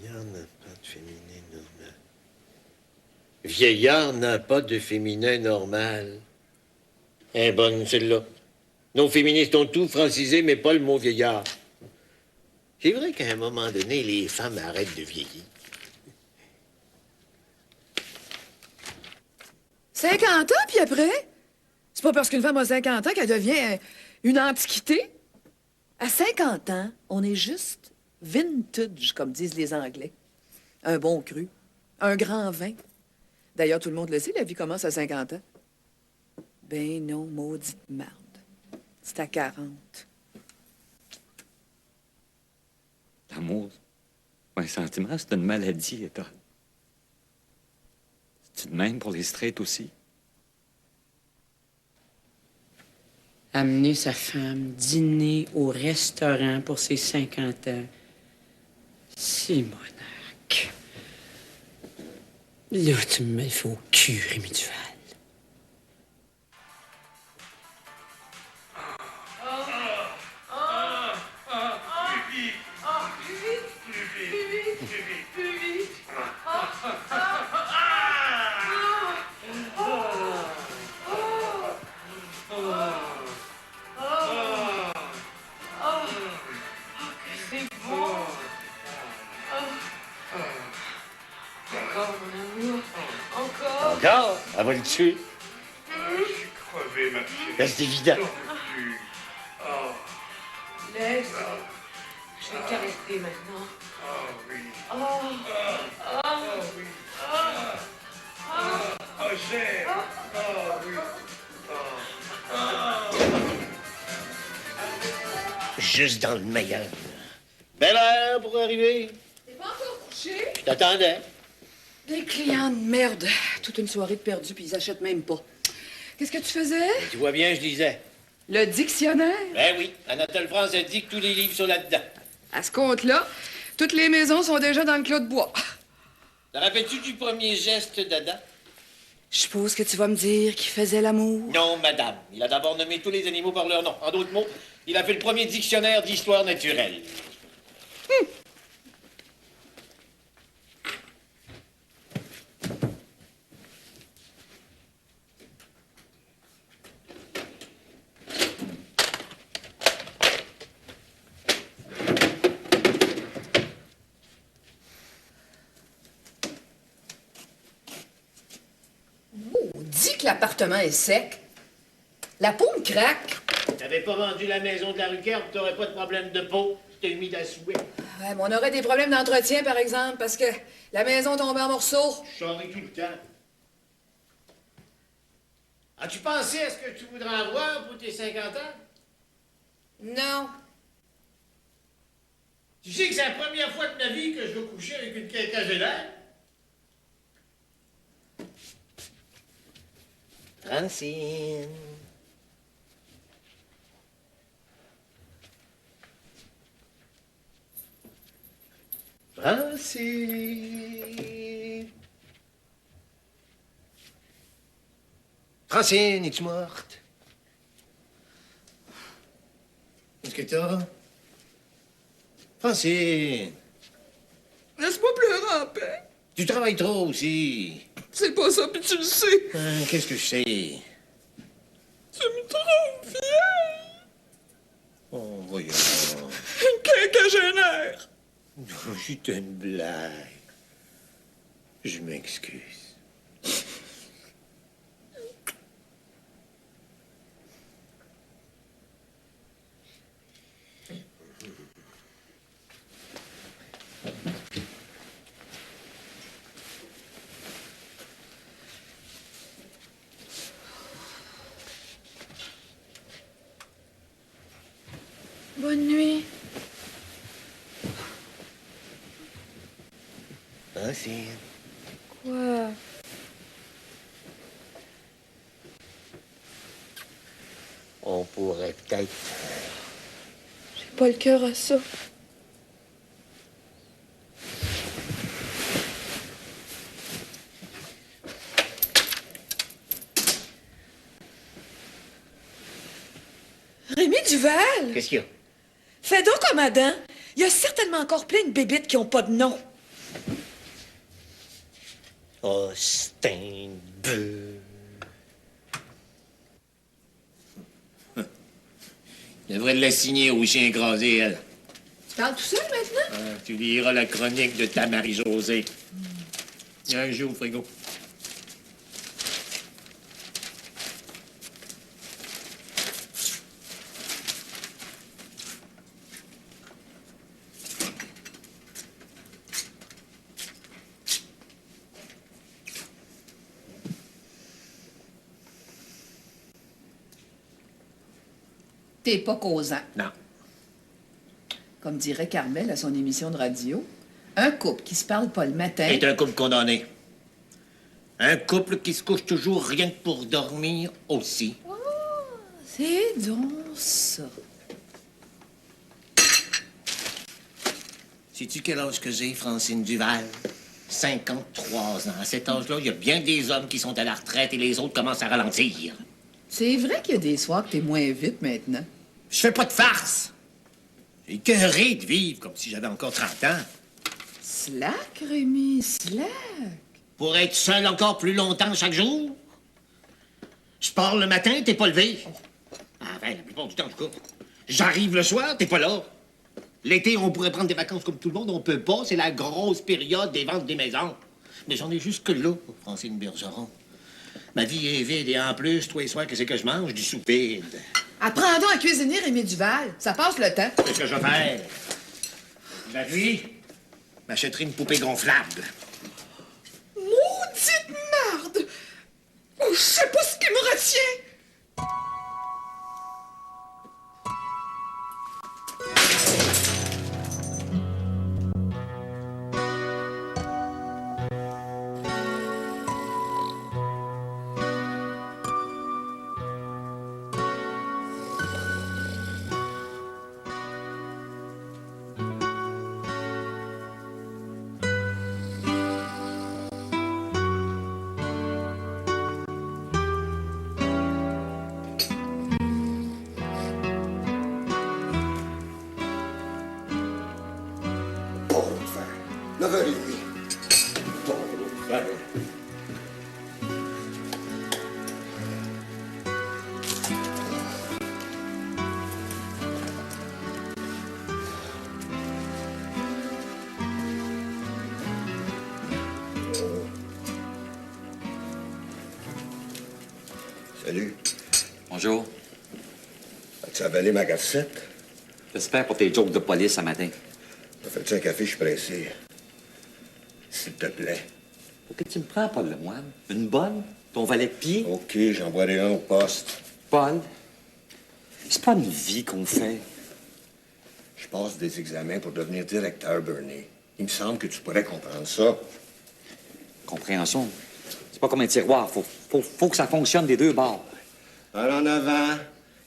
Vieillard n'a pas de féminin normal. Vieillard n'a pas de féminin normal. Eh, bonne, celle-là. Nos féministes ont tout francisé, mais pas le mot vieillard. C'est vrai qu'à un moment donné, les femmes arrêtent de vieillir. 50 ans, puis après? C'est pas parce qu'une femme a 50 ans qu'elle devient une antiquité. À 50 ans, on est juste vintage, comme disent les Anglais. Un bon cru, un grand vin. D'ailleurs, tout le monde le sait, la vie commence à 50 ans. Ben non, maudite marde. C'est à 40. L'amour, un sentiment, c'est une maladie, Etta. C'est de même pour les straights aussi. Amener sa femme dîner au restaurant pour ses 50 ans. Simonac. Là, tu me mets le faux cul, Rémi Duval. Encore? Elle va le tuer. Je suis crevé, ma fille. Ben, c'est évident. Laisse. Je vais te caresser maintenant. Oh oui. Oh. Oh oui. Oh j'aime. Oh oui. Juste dans le meilleur. Belle heure pour arriver. T'es pas encore couché? Je t'attendais. Des clients de merde. Toute une soirée de perdu, puis ils achètent même pas. Qu'est-ce que tu faisais? Tu vois bien, je disais. Le dictionnaire? Ben oui, Anatole France a dit que tous les livres sont là-dedans. À ce compte-là, toutes les maisons sont déjà dans le clos de bois. Te rappelles-tu du premier geste d'Adam? Je suppose que tu vas me dire qu'il faisait l'amour. Non, madame. Il a d'abord nommé tous les animaux par leur nom. En d'autres mots, il a fait le premier dictionnaire d'histoire naturelle. Dis que l'appartement est sec. La peau me craque. T'avais pas vendu la maison de la rue Kerb, t'aurais pas de problème de peau. C'était humide à souhait. Ouais, mais on aurait des problèmes d'entretien, par exemple, parce que la maison tombait en morceaux. Je charrie tout le temps. As-tu pensé à ce que tu voudrais avoir pour tes 50 ans? Non. Tu sais que c'est la première fois de ma vie que je vais coucher avec une quinquagénaire? Francine. Francine. Francine, es-tu morte? Qu'est-ce que t'as? Francine. Laisse-moi pleurer en paix. Tu travailles trop aussi. C'est pas ça, puis tu le sais. Qu'est-ce que je sais? Tu me trouves vieille. Oh, voyons. Une quinquagénaire. Juste une blague. Je m'excuse. Bonne nuit. Francine. Quoi? On pourrait peut-être... J'ai pas le cœur à ça. Rémi Qu'est-ce qu'il y a? Fais donc comme Adam. Il y a certainement encore plein de bébites qui ont pas de nom. Austin Beu. Je devrais la signer au chien écrasé, elle. Tu parles tout seul maintenant? Tu liras la chronique de ta Marie-Josée. Il y a un jeu au frigo. T'es pas causant. Non. Comme dirait Carmel à son émission de radio, un couple qui se parle pas le matin... Est un couple condamné. Un couple qui se couche toujours rien que pour dormir aussi. C'est donc ça. Sais-tu quel âge que j'ai, Francine Duval? 53 ans. À cet âge-là, il y a bien des hommes qui sont à la retraite et les autres commencent à ralentir. C'est vrai qu'il y a des soirs que t'es moins vite maintenant. Je fais pas de farce. J'ai écœuré de vivre comme si j'avais encore 30 ans. Slack, Rémi, slack. Pour être seul encore plus longtemps chaque jour. Je pars le matin, t'es pas levé. Ah ben, la plupart du temps, en tout cas. J'arrive le soir, t'es pas là. L'été, on pourrait prendre des vacances comme tout le monde. On peut pas, c'est la grosse période des ventes des maisons. Mais j'en ai jusque là, Francine Bergeron. Ma vie est vide et en plus, tous les soirs, qu'est-ce que je mange? Du sous vide. Apprends donc à cuisiner, Rémi Duval. Ça passe le temps. Qu'est-ce que je vais faire? La nuit, m'achèterai une poupée gonflable. Maudite merde! Oh, je sais pas ce qui me retient. Pauvre frère. 9h30. Pauvre frère. Salut. Bonjour. As-tu avalé ma cassette? J'espère pour tes jokes de police ce matin. T'as fait un café, je suis pressé. S'il te plaît. Pour que tu me prends, Paul Lemoine? Une bonne? Ton valet de pied? OK, j'envoierai un au poste. Paul, c'est pas une vie qu'on fait. Je passe des examens pour devenir directeur, Bernie. Il me semble que tu pourrais comprendre ça. Compréhension. C'est pas comme un tiroir. Faut que ça fonctionne des deux bords. Par en avant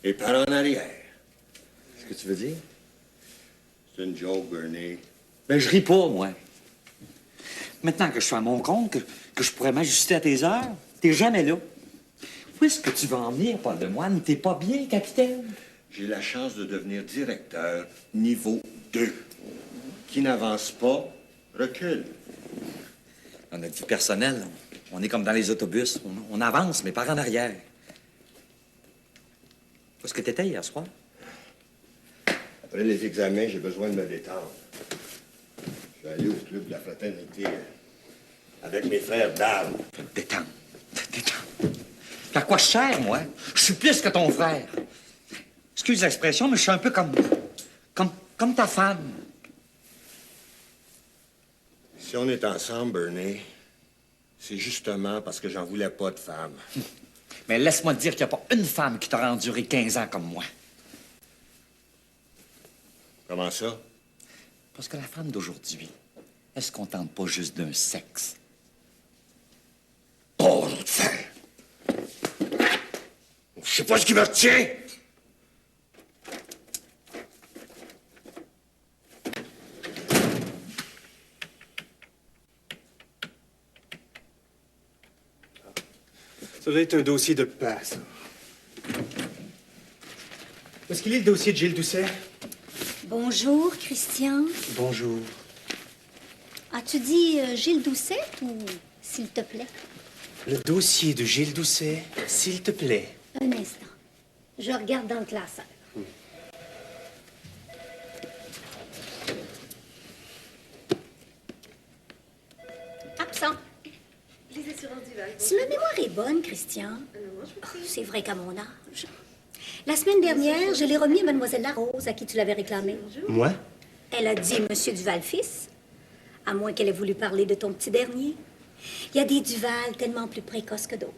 et par en arrière. Qu'est-ce que tu veux dire? C'est une joke, Bernie. Ben, je ris pas, moi. Maintenant que je suis à mon compte, que je pourrais m'ajuster à tes heures, t'es jamais là. Où est-ce que tu vas en venir, Paul Lemoine? T'es pas bien, capitaine? J'ai la chance de devenir directeur niveau 2. Qui n'avance pas, recule. Dans notre vie personnelle, on est comme dans les autobus. On avance, mais par en arrière. Où est-ce que t'étais hier soir? Après les examens, j'ai besoin de me détendre. Je vais aller au club de la fraternité avec mes frères d'armes. Détends. À quoi je sers, moi? Je suis plus que ton frère. Excuse l'expression, mais je suis un peu comme ta femme. Si on est ensemble, Bernie, c'est justement parce que j'en voulais pas de femme. Mais laisse-moi te dire qu'il n'y a pas une femme qui t'aura enduré 15 ans comme moi. Comment ça? Parce que la femme d'aujourd'hui, elle se contente pas juste d'un sexe. Oh, l'autre fer! Je sais pas ce qui me retient! Ça doit être un dossier de passe. Où est-ce qu'il est, le dossier de Gilles Doucet? Bonjour, Christian. Bonjour. As-tu dit Gilles Doucet ou s'il te plaît? Le dossier de Gilles Doucet, s'il te plaît. Un instant. Je regarde dans le classeur. Absent. Si ma mémoire est bonne, Christian, c'est vrai qu'à mon âge. La semaine dernière, je l'ai remis à Mademoiselle Larose, à qui tu l'avais réclamé. Moi? Elle a dit Monsieur Duval-fils, à moins qu'elle ait voulu parler de ton petit dernier. Il y a des Duval tellement plus précoces que d'autres.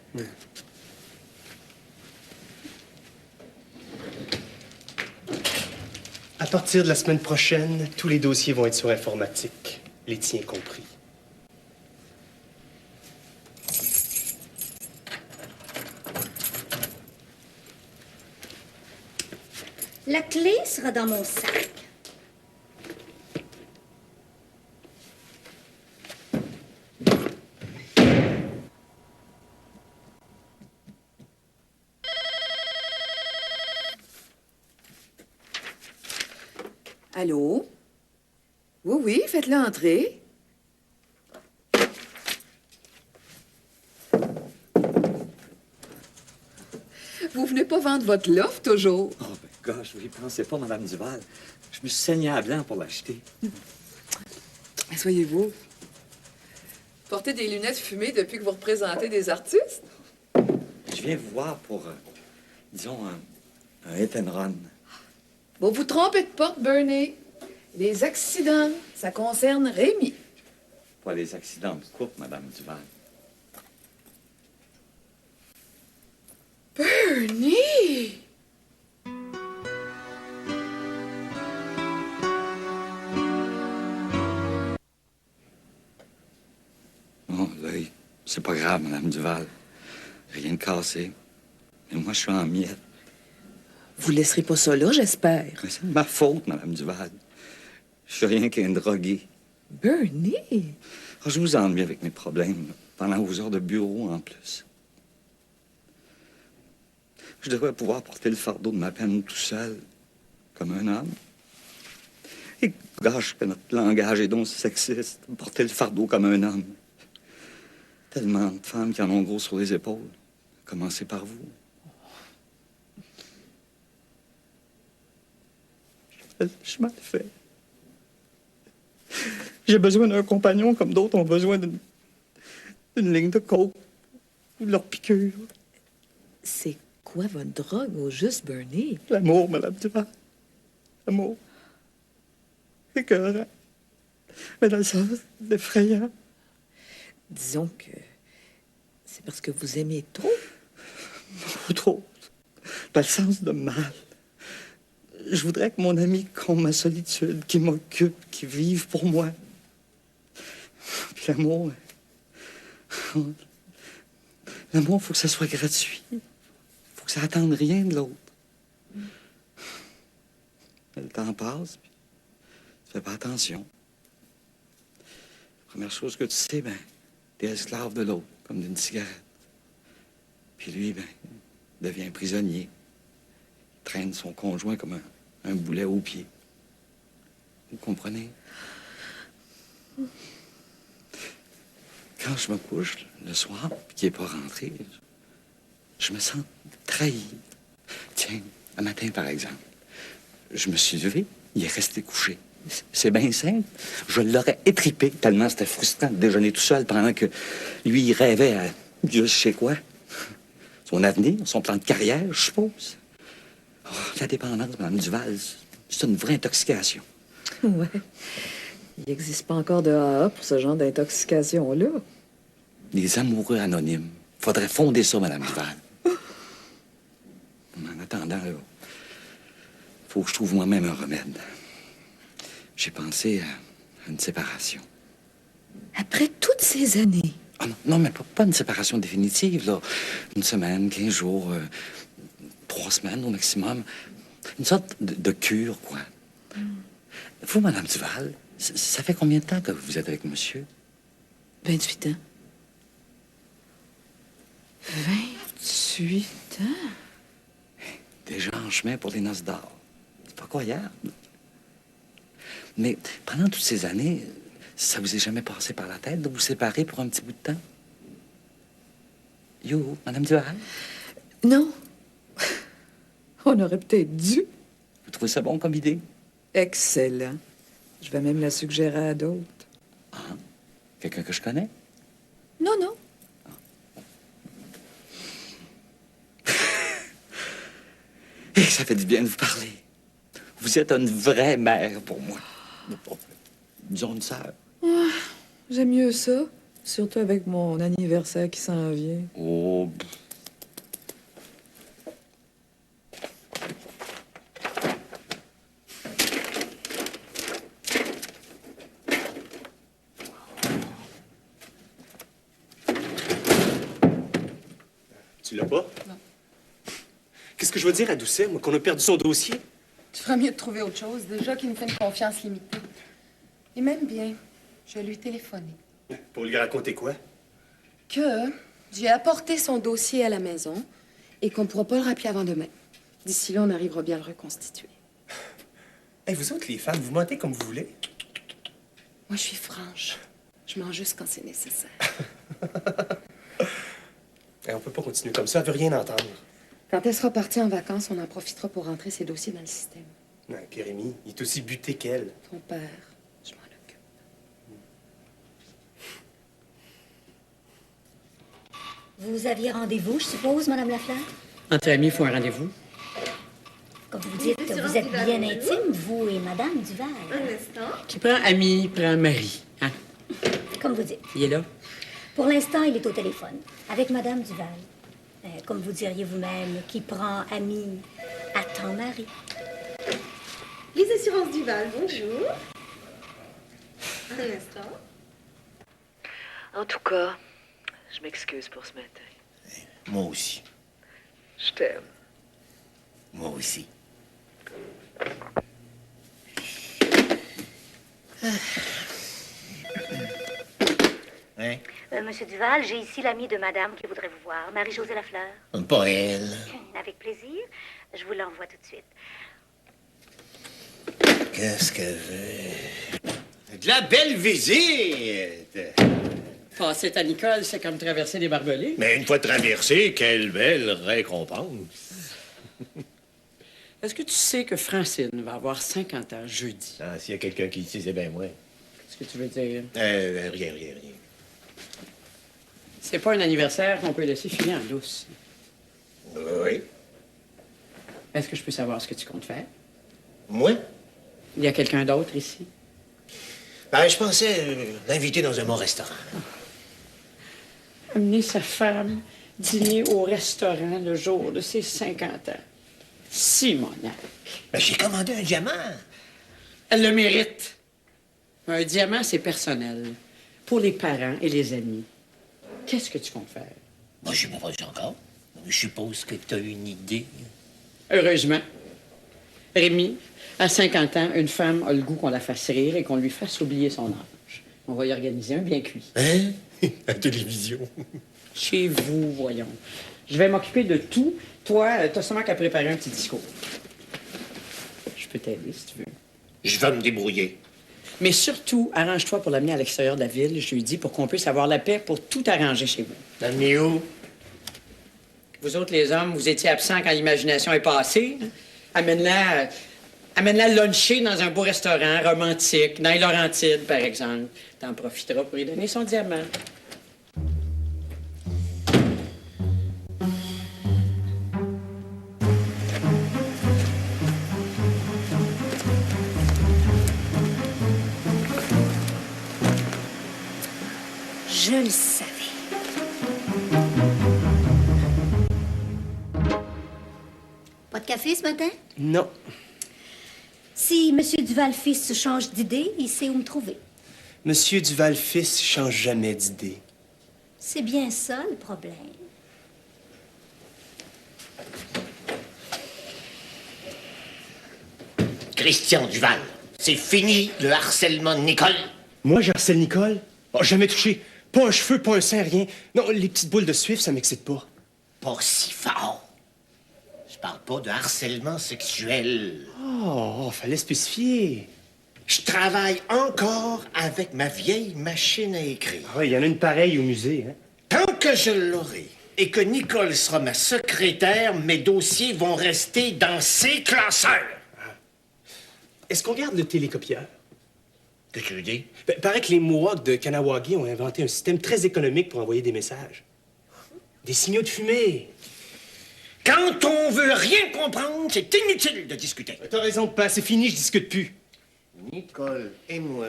À partir de la semaine prochaine, tous les dossiers vont être sur informatique, les tiens compris. La clé sera dans mon sac. Allô? Oui, oui, faites-le entrer. Vous venez pas vendre votre loft toujours? Oh, ben, gosh, vous y pensez pas, Madame Duval. Je me suis saigné à blanc pour l'acheter. Asseyez-vous. Portez des lunettes fumées depuis que vous représentez des artistes? Je viens vous voir pour, disons, un hit and run. Bon, vous trompez de porte, Bernie. Les accidents, ça concerne Rémi. Pas les accidents de couple, Madame Duval. Bernie! Oh, l'œil, c'est pas grave, Madame Duval. Rien de cassé. Mais moi, je suis en miettes. Vous laisserez pas ça là, j'espère. Mais c'est de ma faute, Madame Duval. Je suis rien qu'un drogué. Bernie! Oh, je vous ennuie avec mes problèmes, là, pendant vos heures de bureau, en plus. Je devrais pouvoir porter le fardeau de ma peine tout seul, comme un homme. Et gâche que notre langage est donc sexiste, porter le fardeau comme un homme. Tellement de femmes qui en ont gros sur les épaules. Commencez par vous. Je mal fait. J'ai besoin d'un compagnon comme d'autres ont besoin d'une ligne de coke ou de leur piqûre. C'est quoi votre drogue au juste, Bernie? L'amour, Madame Duval. L'amour. Écœurant. Mais dans le sens d'effrayant. Disons que c'est parce que vous aimez trop. Ou trop. Dans le sens de mal. Je voudrais que mon ami comble ma solitude, qui m'occupe, qui vive pour moi. Puis l'amour... L'amour, faut que ça soit gratuit. Faut que ça attende rien de l'autre. Le temps passe, puis tu fais pas attention. Première chose que tu sais, ben, t'es esclave de l'autre, comme d'une cigarette. Puis lui, ben, devient prisonnier. Il traîne son conjoint comme un boulet au pied. Vous comprenez? Quand je me couche le soir, puis qu'il n'est pas rentré, je me sens trahi. Tiens, un matin, par exemple, je me suis levé, il est resté couché. C'est bien simple. Je l'aurais étripé tellement c'était frustrant de déjeuner tout seul pendant que lui, il rêvait à Dieu sait quoi. Son avenir, son plan de carrière, je suppose. Oh, la dépendance, Mme Duval, c'est une vraie intoxication. Ouais. Il n'existe pas encore de AA pour ce genre d'intoxication-là. Les amoureux anonymes. Faudrait fonder ça, Mme Duval. En attendant, là, faut que je trouve moi-même un remède. J'ai pensé à une séparation. Après toutes ces années. Ah non, mais pas une séparation définitive, là. Une semaine, 15 jours, 3 semaines au maximum. Une sorte de cure, quoi. Vous, Mme Duval, ça fait combien de temps que vous êtes avec monsieur? 28 ans. 28 ans? Déjà en chemin pour les noces d'or. C'est pas croyable. Mais pendant toutes ces années, Ça vous est jamais passé par la tête de vous séparer pour un petit bout de temps? Yo, Madame Duval, Non. On aurait peut-être dû. vous trouvez ça bon comme idée? Excellent. Je vais même la suggérer à d'autres. Quelqu'un que je connais? Non, non. Et ça fait du bien de vous parler. Vous êtes une vraie mère pour moi. Disons une sœur. J'aime mieux ça. Surtout avec mon anniversaire qui s'en vient. Oh. Tu l'as pas? Non. Qu'est-ce que je veux dire à Doucet, moi, qu'on a perdu son dossier? Tu feras mieux de trouver autre chose, déjà qu'il nous fait une confiance limitée. Et même bien, je vais lui téléphoner. Pour lui raconter quoi? Que j'ai apporté son dossier à la maison et qu'on ne pourra pas le rappeler avant demain. D'ici là, on arrivera bien à le reconstituer. Hey, vous autres, les femmes, vous mentez comme vous voulez. Moi, je suis franche. Je mens juste quand c'est nécessaire. Hey, on peut pas continuer comme ça, elle veut rien entendre. Quand elle sera partie en vacances, on en profitera pour rentrer ses dossiers dans le système. Ouais, puis Rémi, il est aussi buté qu'elle. Ton père, je m'en occupe. Vous aviez rendez-vous, je suppose, Madame Lafleur? Entre amis, il faut un rendez-vous. Comme vous dites, vous êtes bien intime, vous et Madame Duval. Qui prend ami, prend mari. Hein? Comme vous dites. Il est là? Pour l'instant, il est au téléphone, avec Madame Duval. Comme vous diriez vous-même, qui prend ami attend mari. Les assurances Duval, bonjour. Un instant. En tout cas, je m'excuse pour ce matin. Moi aussi. Je t'aime. Moi aussi. Hein? Monsieur Duval, j'ai ici l'amie de Madame qui voudrait vous voir, Marie-Josée Lafleur. Pas elle. Avec plaisir. Je vous l'envoie tout de suite. Qu'est-ce qu'elle veut? De la belle visite! Passer à Nicole, c'est comme traverser des barbelés. Mais une fois traversé, quelle belle récompense! Est-ce que tu sais que Francine va avoir 50 ans jeudi? Ah, s'il y a quelqu'un qui le sait, c'est bien moi. Qu'est-ce que tu veux dire? Rien. C'est pas un anniversaire qu'on peut laisser filer en douce. Oui. Est-ce que je peux savoir ce que tu comptes faire? Moi? Il y a quelqu'un d'autre ici? Ben, je pensais l'inviter dans un bon restaurant. Amener sa femme dîner au restaurant le jour de ses 50 ans. Simonac. Ben, j'ai commandé un diamant. Elle le mérite. Un diamant, c'est personnel. Pour les parents et les amis. Qu'est-ce que tu comptes faire? Moi, je ne sais pas encore. Je suppose que tu as une idée. Heureusement. Rémi, à 50 ans, une femme a le goût qu'on la fasse rire et qu'on lui fasse oublier son âge. On va y organiser un bien cuit. Hein? À la télévision. Chez vous, voyons. Je vais m'occuper de tout. Toi, t'as seulement qu'à préparer un petit discours. Je peux t'aider, si tu veux. Je vais me débrouiller. Mais surtout, arrange-toi pour l'amener à l'extérieur de la ville, je lui dis, pour qu'on puisse avoir la paix pour tout arranger chez vous. L'amener où? Vous autres, les hommes, vous étiez absents quand l'imagination est passée. Hein? Amène-la luncher dans un beau restaurant romantique, dans les Laurentides, par exemple. T'en profiteras pour lui donner son diamant. Je le savais. Pas de café ce matin? Non. Si M. Duval-Fils change d'idée, il sait où me trouver. Monsieur Duval-Fils change jamais d'idée. C'est bien ça, le problème. Christian Duval, c'est fini le harcèlement de Nicole. Moi, je harcèle Nicole? Oh, jamais touché. Pas un cheveu, pas un sein, rien. Non, les petites boules de suif, ça m'excite pas. Pas si fort. Je parle pas de harcèlement sexuel. Oh, fallait spécifier. Je travaille encore avec ma vieille machine à écrire. Ah, il y en a une pareille au musée, hein? Tant que je l'aurai et que Nicole sera ma secrétaire, mes dossiers vont rester dans ses classeurs. Est-ce qu'on garde le télécopieur? Qu'est-ce que tu veux dire? Ben, paraît que les Mohawks de Kanawagi ont inventé un système très économique pour envoyer des messages. Des signaux de fumée. Quand on veut rien comprendre, c'est inutile de discuter. T'as raison, pas. C'est fini, je discute plus. Nicole et moi,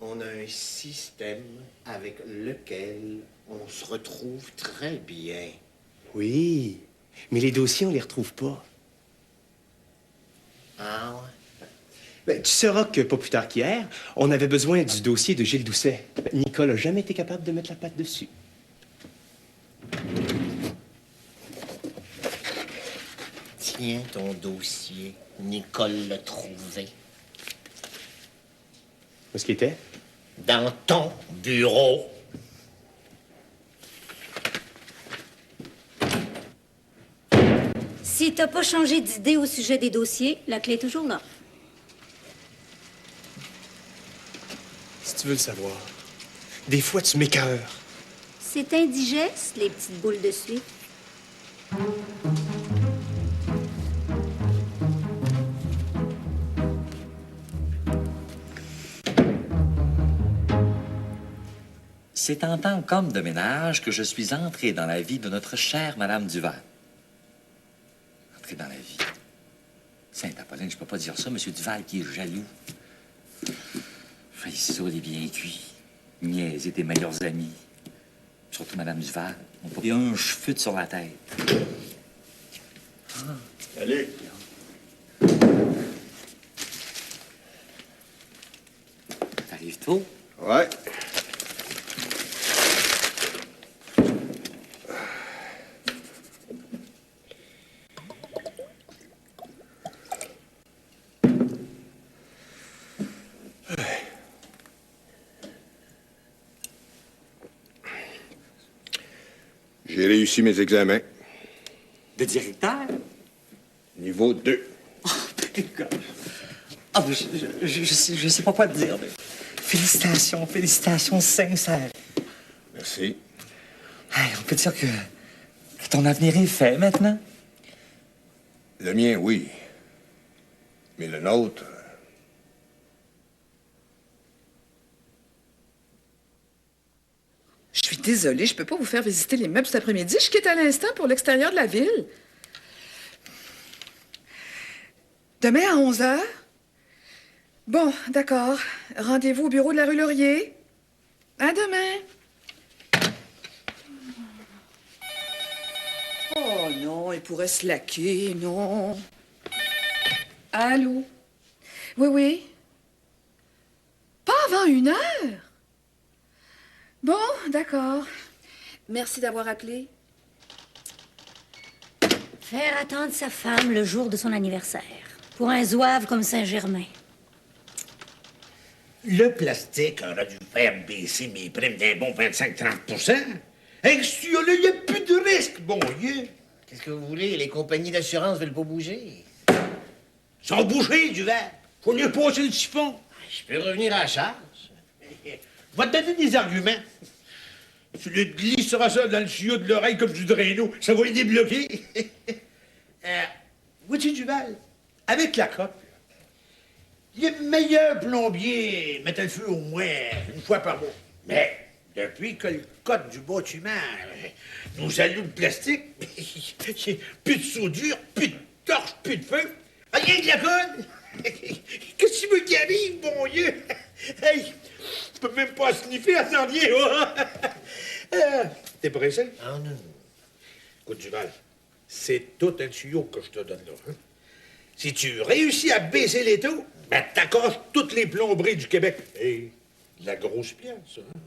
on a un système avec lequel on se retrouve très bien. Oui, mais les dossiers, on les retrouve pas. Ah ouais? Ben, tu sauras que, pas plus tard qu'hier, on avait besoin du dossier de Gilles Doucet. Ben, Nicole a jamais été capable de mettre la patte dessus. Tiens ton dossier. Nicole l'a trouvé. Où est-ce qu'il était? Dans ton bureau. Si t'as pas changé d'idée au sujet des dossiers, la clé est toujours là. Si tu veux le savoir, des fois, tu m'écœures. C'est indigeste, les petites boules de suif. C'est en tant qu'homme de ménage que je suis entré dans la vie de notre chère Madame Duval. Entré dans la vie. Sainte-Apolline, je peux pas dire ça, Monsieur Duval qui est jaloux. Fait ça, les bien cuits. Niaiser tes meilleurs amis. Surtout Madame Duval. On peut un cheveu sur la tête. Allez. T'arrives tôt? Ouais. J'ai réussi mes examens. De directeur? Niveau 2. Ah, je sais pas quoi te dire, mais félicitations, félicitations sincères. Merci. Hey, on peut dire que ton avenir est fait maintenant? Le mien, oui. Mais le nôtre... Je suis désolée, je peux pas vous faire visiter les meubles cet après-midi. Je quitte à l'instant pour l'extérieur de la ville. Demain à 11h? Bon, d'accord. Rendez-vous au bureau de la rue Laurier. À demain. Oh non, il pourrait se laquer, non. Allô? Oui, oui. Pas avant 1h? Bon, d'accord. Merci d'avoir appelé. Faire attendre sa femme le jour de son anniversaire. Pour un zouave comme Saint-Germain. Le plastique aurait dû faire baisser mes primes d'un bon 25-30 Avec ce tuyau-là, il n'y a plus de risque, bon Dieu. Qu'est-ce que vous voulez? Les compagnies d'assurance veulent pas bouger. Sans bouger, du verre. Faut mieux passer le siphon. Je peux revenir à la charge. Va te donner des arguments. Tu lui glisseras ça dans le tuyau de l'oreille comme du draino. Ça va y débloquer. Vois-tu, Duval, avec la cote, les meilleurs plombiers mettaient le feu au moins une fois par mois. Mais depuis que le code du bâtiment nous allume le plastique, plus de soudure, plus de torche, plus de feu. Rien que la colle. Qu'est-ce que tu veux qu'il arrive, bon Dieu? Hey, je peux même pas sniffer à Sandier, T'es pressé? Ah non. Écoute, Duval, c'est tout un tuyau que je te donne là. Hein? Si tu réussis à baisser les taux, ben t'accroches toutes les plomberies du Québec. Et la grosse pièce, hein?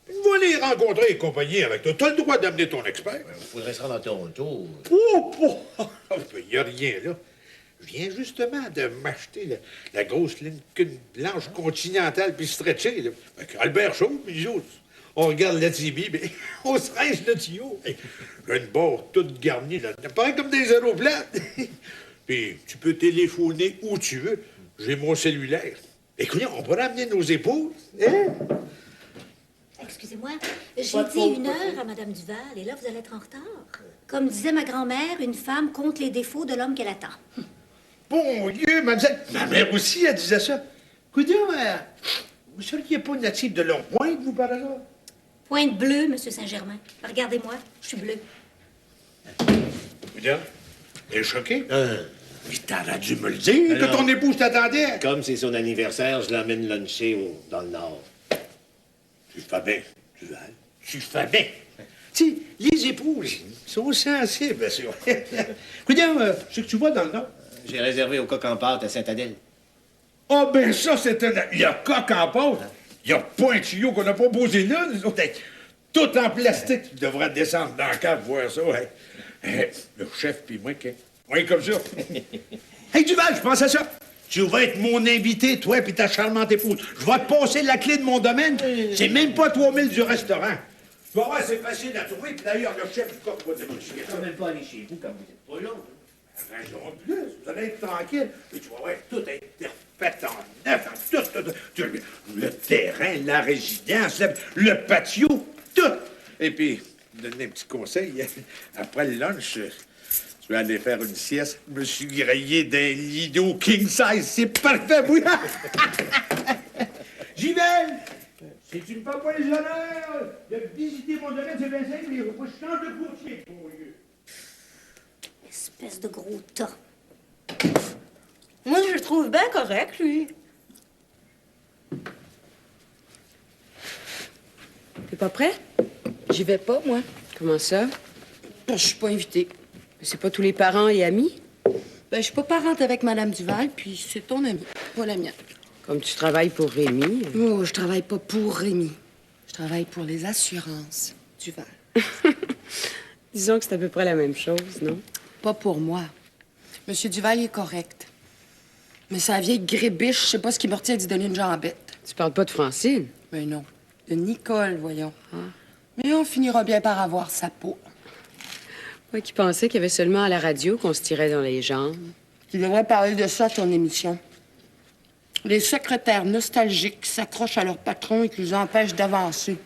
Va les rencontrer et compagnie avec toi. T'as le droit d'amener ton expert. Il faudrait se rendre à Toronto. Oh! Il n'y a rien là. Je viens justement de m'acheter la grosse Lincoln blanche continentale puis stretchée. Là. Avec Albert Chaud, puis nous autres, on regarde la TV, mais on se rince le tuyau. Une barre toute garnie là. Pareil comme des aéroplanes. Puis tu peux téléphoner où tu veux. J'ai mon cellulaire. Écoutez, on pourrait amener nos épouses, hein? Excusez-moi, j'ai dit 1 heure à Madame Duval, et là, vous allez être en retard. Comme disait ma grand-mère, une femme compte les défauts de l'homme qu'elle attend. Bon Dieu, mademoiselle, ma mère aussi, elle disait ça. Écoutez, vous seriez pas natif de Longue-Pointe, vous, par hasard? Pointe bleue, Monsieur Saint-Germain. Regardez-moi, je suis bleue. Écoutez, elle est choquée? Mais t'aurais dû me le dire, Mais que non. ton épouse t'attendait. Comme c'est son anniversaire, je l'emmène luncher dans le Nord. Tu fais bien, Duval. Tu fais bien. Tu sais, les épouses sont sensibles à ça. Écoutez, c'est que tu vas dans le Nord. J'ai réservé au coq en pâte à Sainte-Adèle. Ah, ben ça, c'est un... Il y a coq en pâte. Il y a pas un tuyau qu'on n'a pas posé là. Nous autres, tout en plastique. Tu devrais descendre dans le cave voir ça. Hein. Le chef puis moi, on est comme ça. Hey, Duval, je pense à ça. Tu vas être mon invité, toi puis ta charmante épouse. Je vais te passer la clé de mon domaine. C'est même pas 3000 du restaurant. Tu vas voir, c'est facile à trouver. Puis d'ailleurs, le chef du coq va démontrer ça. Je peux même pas aller chez vous quand vous êtes pas là. Raison de plus, vous allez être tranquille. Et tu vas voir, tout est refait en neuf, tout. Le terrain, la résidence, le patio, tout. Et puis, donner un petit conseil. Après le lunch, tu vas aller faire une sieste. Je me suis grillé d'un lido king size. C'est parfait, oui. J'y vais. Si tu ne fais pas les honneurs de visiter mon domaine, c'est bien simple. Il faut que je change de courtier. Espèce de gros tas. Moi, je le trouve bien correct, lui. T'es pas prêt? J'y vais pas, moi. Comment ça? Je suis pas invitée. C'est pas tous les parents et amis? Ben, je suis pas parente avec Madame Duval, puis c'est ton amie, pas la mienne. Comme tu travailles pour Rémi. Oh, je travaille pas pour Rémi. Je travaille pour les assurances Duval. Disons que c'est à peu près la même chose, non? Pas pour moi. Monsieur Duval, il est correct. Mais sa vieille grébiche, je sais pas ce qui me retient d'y donner une jambette. Tu parles pas de Francine? Mais non. De Nicole, voyons. Mais on finira bien par avoir sa peau. Moi qui pensais qu'il y avait seulement à la radio qu'on se tirait dans les jambes. Tu devrais parler de ça à ton émission. Les secrétaires nostalgiques qui s'accrochent à leur patron et qui les empêchent d'avancer.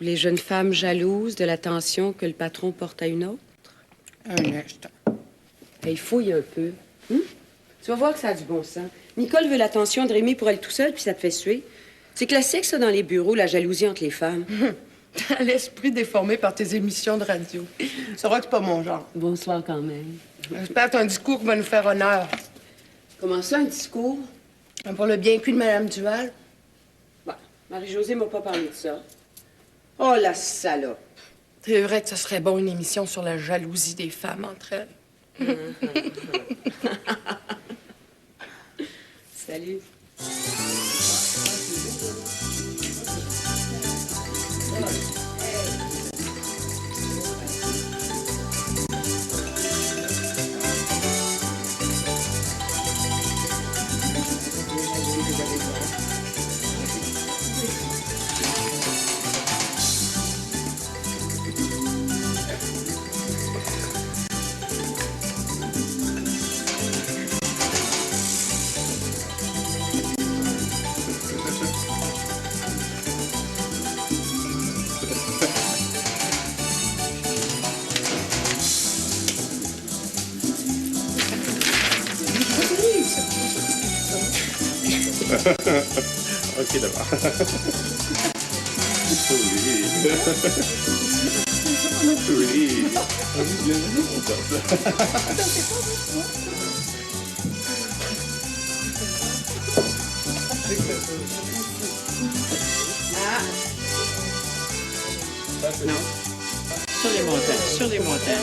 Ou les jeunes femmes jalouses de l'attention que le patron porte à une autre. Un instant. Il fouille un peu. Tu vas voir que ça a du bon sens. Nicole veut l'attention de Rémi pour elle tout seul, puis ça te fait suer. C'est classique, ça, dans les bureaux, la jalousie entre les femmes. T'as l'esprit déformé par tes émissions de radio. C'est vrai que c'est pas mon genre. Bonsoir, quand même. J'espère que t'as un discours qui va nous faire honneur. Comment ça, un discours? Pour le bien-être de Madame Duval. Bah, Marie-Josée m'a pas parlé de ça. Oh, la salope! C'est vrai que ce serait bon une émission sur la jalousie des femmes entre elles. Salut. Ok, d'abord. Non. Sur les montagnes, sur les montagnes.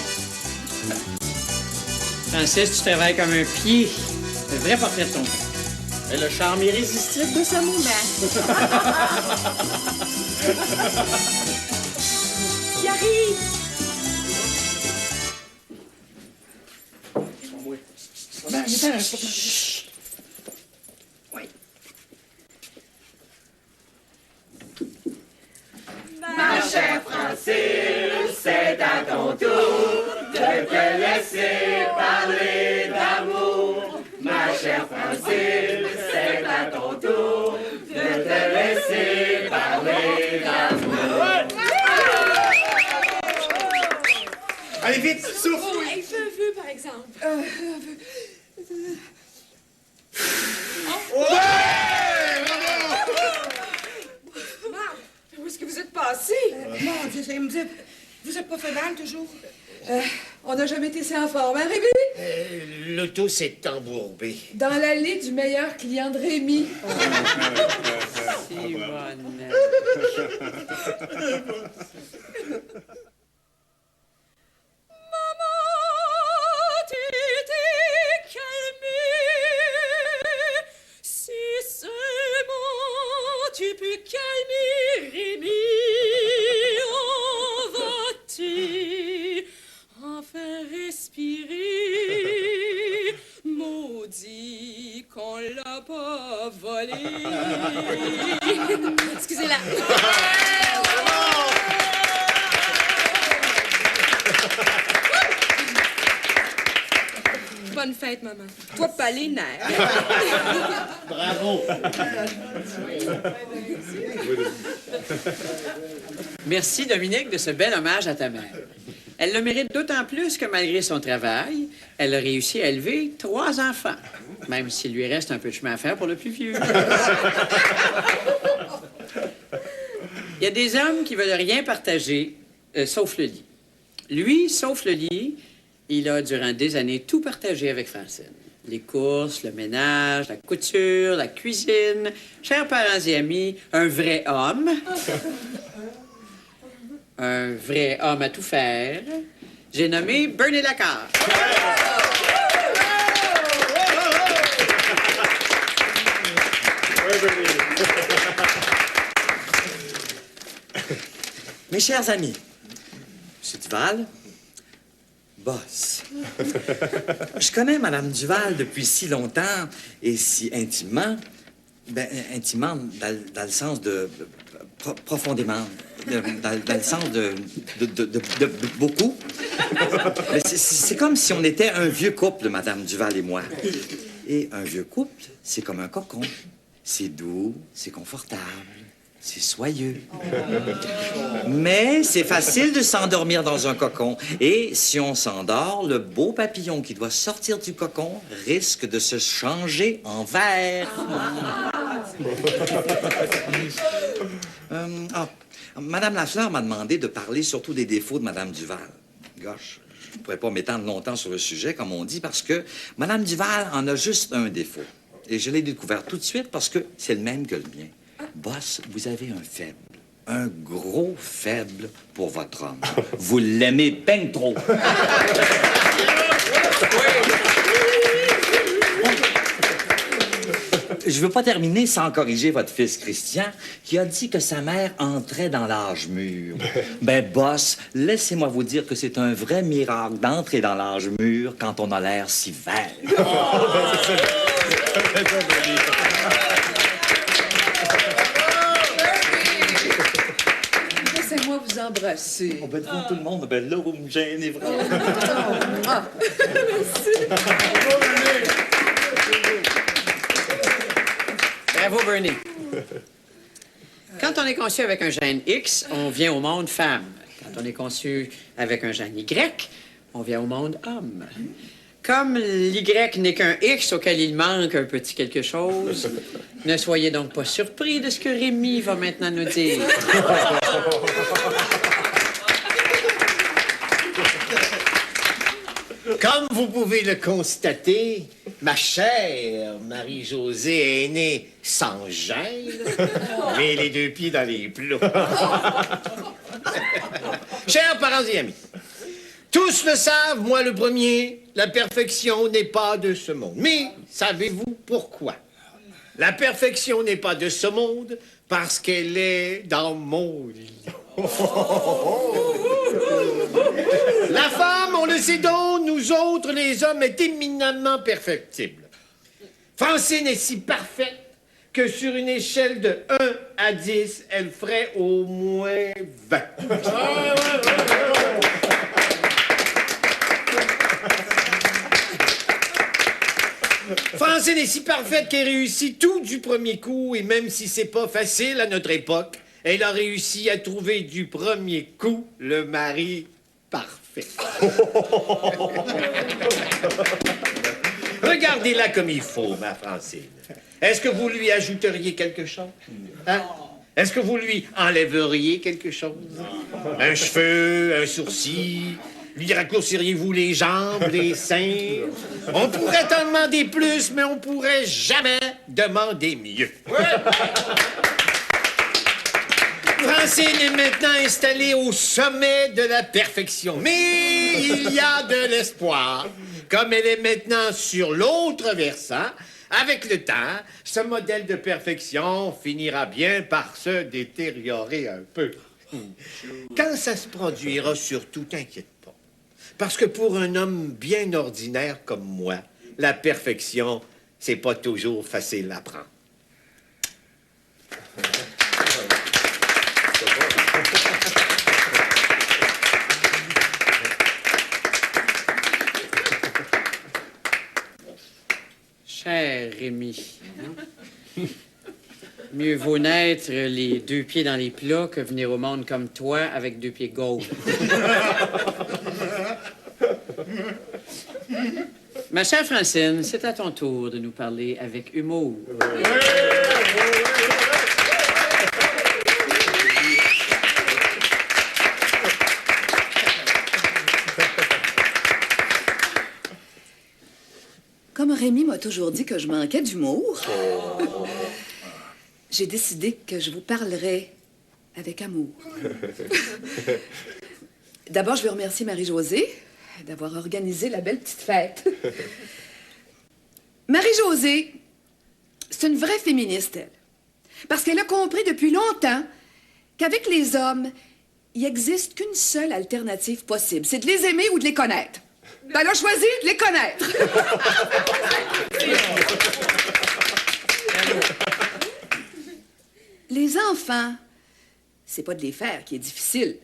Francis, tu travailles comme un pied. Un vrai portrait de ton père. Et le charme irrésistible de sa moulin. Qui arrive? Ma chère Francine, c'est à ton tour de te laisser parler d'amour. Ma chère Francine, c'est à ton tour de te laisser parler d'amour. Allez vite, souffle! Oh, il fait un vœu, par exemple. Marc, où est-ce que vous êtes passé? Mon Dieu, ça me dit, vous êtes pas fait mal, toujours? On n'a jamais été si en forme, hein, Rémi? L'auto s'est embourbée. Dans l'allée du meilleur client de Rémi. Tu t'es calmé, si seulement tu peux calmer Rémi, on va-t-il enfin respirer, maudit qu'on l'a pas volé. Excusez-la. Bonne fête, maman. Toi, pas les nerfs. Bravo. Merci, Dominique, de ce bel hommage à ta mère. Elle le mérite d'autant plus que, malgré son travail, elle a réussi à élever 3 enfants, même s'il lui reste un peu de chemin à faire pour le plus vieux. Il y a des hommes qui veulent rien partager, sauf le lit. Lui, sauf le lit, il a, durant des années, tout partagé avec Francine. Les courses, le ménage, la couture, la cuisine. Chers parents et amis, un vrai homme. Un vrai homme à tout faire. J'ai nommé Bernie Lacarre. Mes chers amis, M. Duval, boss. Je connais Mme Duval depuis si longtemps et si intimement. Ben, intimement dans le sens de... profondément. Dans le sens de beaucoup. Mais c'est comme si on était un vieux couple, Mme Duval et moi. Et un vieux couple, c'est comme un cocon. C'est doux, c'est confortable. C'est soyeux. Mais c'est facile de s'endormir dans un cocon. Et si on s'endort, le beau papillon qui doit sortir du cocon risque de se changer en ver. Madame Lafleur m'a demandé de parler surtout des défauts de Madame Duval. Gosh, je ne pourrais pas m'étendre longtemps sur le sujet, comme on dit, parce que Madame Duval en a juste un défaut. Et je l'ai découvert tout de suite parce que c'est le même que le mien. Boss, vous avez un faible. Un gros faible pour votre homme. Vous l'aimez ben trop. Je veux pas terminer sans corriger votre fils Christian, qui a dit que sa mère entrait dans l'âge mûr. Ben, boss, laissez-moi vous dire que c'est un vrai miracle d'entrer dans l'âge mûr quand on a l'air si vert. Laissez-moi vous embrasser. On va devant tout le monde. Ben là, vous me gênez vraiment. Ah. Bravo, Bernie. Quand on est conçu avec un gène X, on vient au monde femme. Quand on est conçu avec un gène Y, on vient au monde homme. Comme l'Y n'est qu'un X auquel il manque un petit quelque chose, ne soyez donc pas surpris de ce que Rémi va maintenant nous dire. Comme vous pouvez le constater, ma chère Marie-Josée est née sans gêne, mais les 2 pieds dans les plots. Chers parents et amis, tous le savent, moi le premier, la perfection n'est pas de ce monde. Mais savez-vous pourquoi? La perfection n'est pas de ce monde parce qu'elle est dans mon lit. La femme, on le sait donc, nous autres, les hommes, est éminemment perfectible. Francine est si parfaite que sur une échelle de 1 à 10, elle ferait au moins 20. Francine est si parfaite qu'elle réussit tout du premier coup, et même si c'est pas facile à notre époque, elle a réussi à trouver du premier coup le mari parfait. Regardez-la comme il faut, ma Francine. Est-ce que vous lui ajouteriez quelque chose? Hein? Est-ce que vous lui enlèveriez quelque chose? Un cheveu, un sourcil? Lui raccourciriez-vous les jambes, les seins? On pourrait en demander plus, mais on pourrait jamais demander mieux. Francine est maintenant installée au sommet de la perfection. Mais il y a de l'espoir. Comme elle est maintenant sur l'autre versant, avec le temps, ce modèle de perfection finira bien par se détériorer un peu. Quand ça se produira, surtout, t'inquiète pas. Parce que pour un homme bien ordinaire comme moi, la perfection, c'est pas toujours facile à prendre. Cher Rémi, mieux vaut naître les 2 pieds dans les plats que venir au monde comme toi avec 2 pieds gauches. Ma chère Francine, c'est à ton tour de nous parler avec humour. Comme Rémi m'a toujours dit que je manquais d'humour, j'ai décidé que je vous parlerais avec amour. D'abord, je veux remercier Marie-Josée d'avoir organisé la belle petite fête. Marie-Josée, c'est une vraie féministe, elle. Parce qu'elle a compris depuis longtemps qu'avec les hommes, il n'existe qu'une seule alternative possible. C'est de les aimer ou de les connaître. Elle a choisi de les connaître. Les enfants, c'est pas de les faire qui est difficile.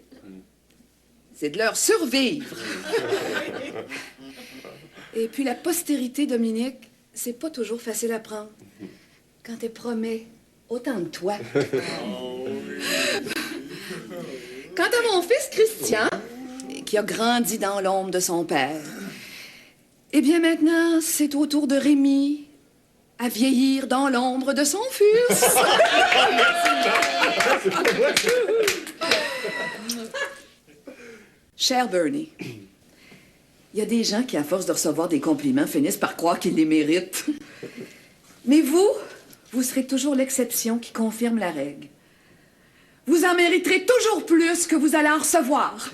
C'est de leur survivre. Et puis la postérité, Dominique, c'est pas toujours facile à prendre. Quand elle promet autant de toi. Quant à mon fils Christian, qui a grandi dans l'ombre de son père, eh bien maintenant, c'est au tour de Rémi à vieillir dans l'ombre de son fils. Cher Bernie, il y a des gens qui, à force de recevoir des compliments, finissent par croire qu'ils les méritent. Mais vous serez toujours l'exception qui confirme la règle. Vous en mériterez toujours plus que vous allez en recevoir.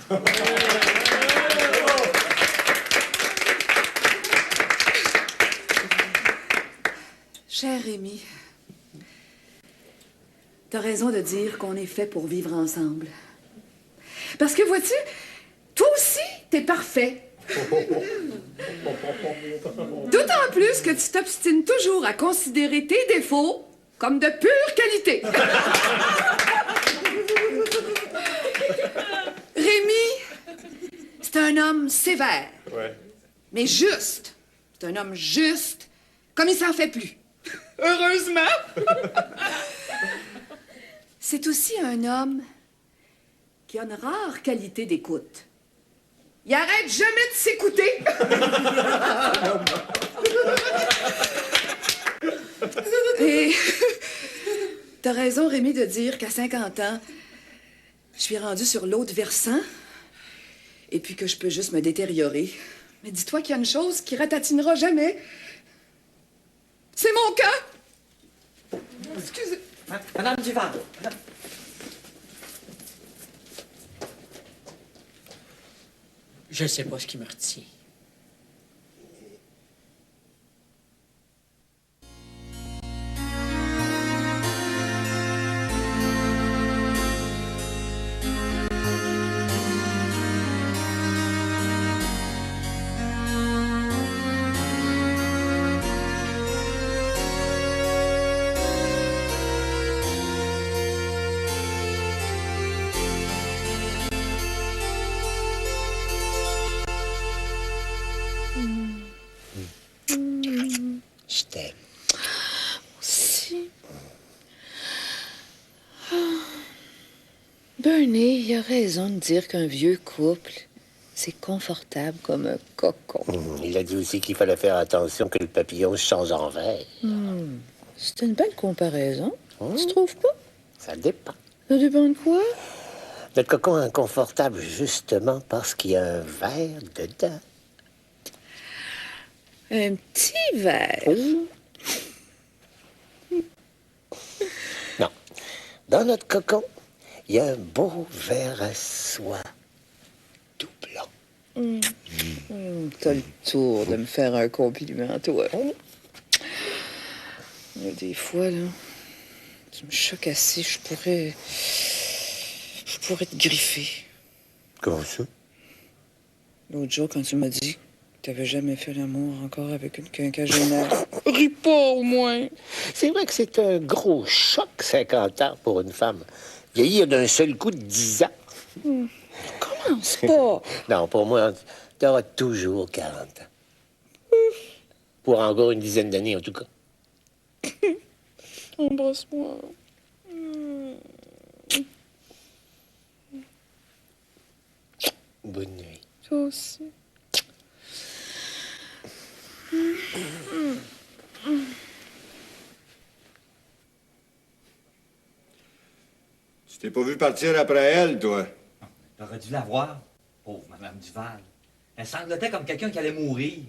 Cher Rémi, t'as raison de dire qu'on est fait pour vivre ensemble. Parce que, vois-tu, toi aussi, t'es parfait. D'autant plus que tu t'obstines toujours à considérer tes défauts comme de pure qualité. Rémi, c'est un homme sévère, mais juste. C'est un homme juste, comme il s'en fait plus. Heureusement! C'est aussi un homme qui a une rare qualité d'écoute. Il arrête jamais de s'écouter. Et t'as raison, Rémi, de dire qu'à 50 ans, je suis rendue sur l'autre versant et puis que je peux juste me détériorer. Mais dis-toi qu'il y a une chose qui ratatinera jamais. C'est mon cas. Excusez. Madame Duval. Je sais pas ce qui me retient. Bernie, il a raison de dire qu'un vieux couple, c'est confortable comme un cocon. Il a dit aussi qu'il fallait faire attention que le papillon se change en verre. C'est une belle comparaison. Tu trouves pas? Ça dépend. Ça dépend de quoi? Le cocon est inconfortable justement parce qu'il y a un verre dedans. Un petit verre. Non. Dans notre cocon, il y a un beau verre à soie. Tout blanc. T'as le tour de me faire un compliment, toi. Il y a des fois, là, tu me choques assez, je pourrais te griffer. Comment ça? L'autre jour, quand tu m'as dit que t'avais jamais fait l'amour encore avec une quinquagénaire. Ris pas, au moins. C'est vrai que c'est un gros choc, 50 ans, pour une femme. Vieillir d'un seul coup de 10 ans. Commence pas. Non, pour moi, t'auras toujours 40 ans. Pour encore une dizaine d'années, en tout cas. Embrasse-moi. Bonne nuit. Toi aussi. Tu t'es pas vu partir après elle, toi? T'aurais dû la voir, pauvre Madame Duval. Elle sanglotait comme quelqu'un qui allait mourir.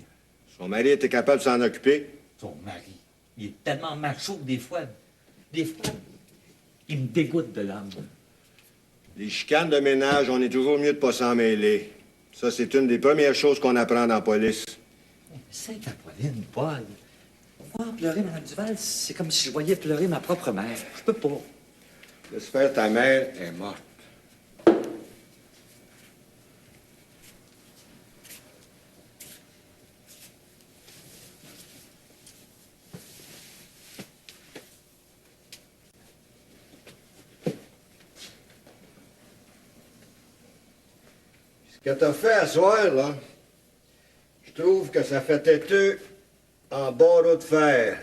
Son mari était capable de s'en occuper. Son mari, il est tellement macho que des fois, il me dégoûte de l'homme. Les chicanes de ménage, on est toujours mieux de pas s'en mêler. Ça, c'est une des premières choses qu'on apprend dans la police. C'est ta Pauline, Paul. Voir pleurer Mme Duval, c'est comme si je voyais pleurer ma propre mère. Je peux pas. Laisse faire, ta mère est morte. Ce que t'as fait à soir, là, je trouve que ça fait têteux en barreau de fer.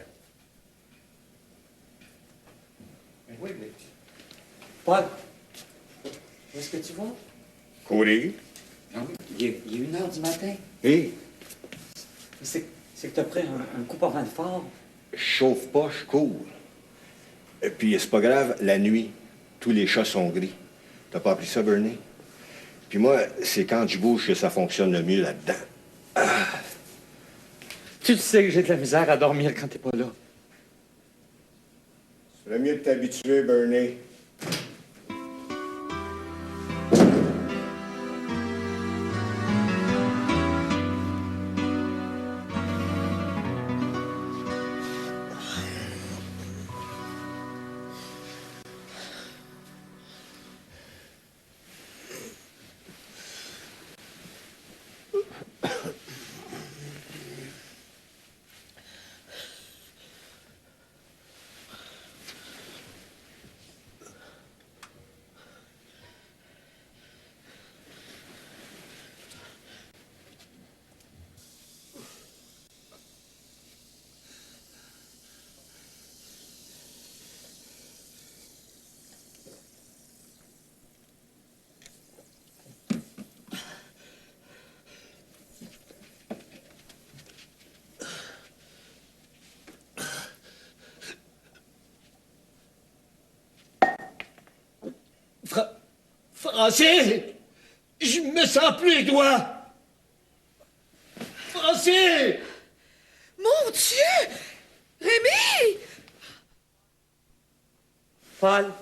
Oui, mais... Paul, est-ce que tu vas? Courir? Ah oui, il est 1h du matin. Hé, C'est que t'as pris un coup par vent fort. je chauffe pas, je cours. Et puis, c'est pas grave, la nuit, tous les chats sont gris. T'as pas appris ça, Bernie? Puis moi, c'est quand je bouge que ça fonctionne le mieux là-dedans. Tu sais que j'ai de la misère à dormir quand t'es pas là. C'est le mieux de t'habituer, Bernie. Français! Je me sens plus les doigts! Français! Mon Dieu! Rémi! Paul,